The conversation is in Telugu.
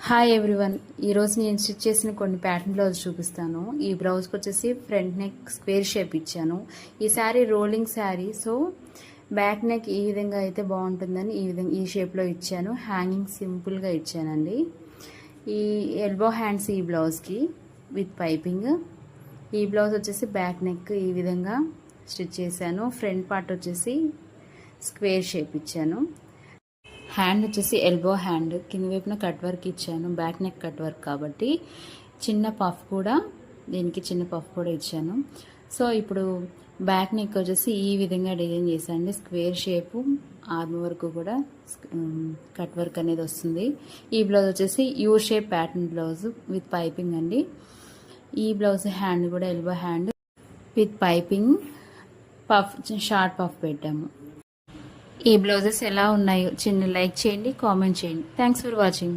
హాయ్ ఎవ్రీవన్, ఈరోజు నేను స్టిచ్ చేసిన కొన్ని ప్యాటర్న్ బ్లౌజ్ చూపిస్తాను. ఈ బ్లౌజ్కి వచ్చేసి ఫ్రంట్ నెక్ స్క్వేర్ షేప్ ఇచ్చాను. ఈ sari rolling sari, so back neck ఈ విధంగా అయితే బాగుంటుందని ఈ షేప్లో ఇచ్చాను. హ్యాంగింగ్ సింపుల్గా ఇచ్చానండి. ఈ ఎల్బో హ్యాండ్స్ ఈ బ్లౌజ్కి విత్ పైపింగ్. ఈ బ్లౌజ్ వచ్చేసి బ్యాక్ నెక్ ఈ విధంగా స్టిచ్ చేశాను. ఫ్రంట్ పార్ట్ వచ్చేసి స్క్వేర్ షేప్ ఇచ్చాను. హ్యాండ్ వచ్చేసి ఎల్బో హ్యాండ్, కింద వైపున కట్ వర్క్ ఇచ్చాను. బ్యాక్ నెక్ కట్ వర్క్ కాబట్టి చిన్న పఫ్ కూడా, దీనికి చిన్న పఫ్ కూడా ఇచ్చాను. సో ఇప్పుడు బ్యాక్ నెక్ వచ్చేసి ఈ విధంగా డిజైన్ చేశాను. స్క్వేర్ షేపు, ఆర్మ్ వరకు కూడా కట్ వర్క్ అనేది వస్తుంది. ఈ బ్లౌజ్ వచ్చేసి U shape pattern blouse with piping అండి. ఈ బ్లౌజ్ హ్యాండ్ కూడా elbow hand with piping, puff short puff పెట్టాము. ఈ బ్లౌజెస్ ఎలా ఉన్నాయో చిన్న లైక్ చేయండి, కామెంట్ చేయండి. Thanks for watching.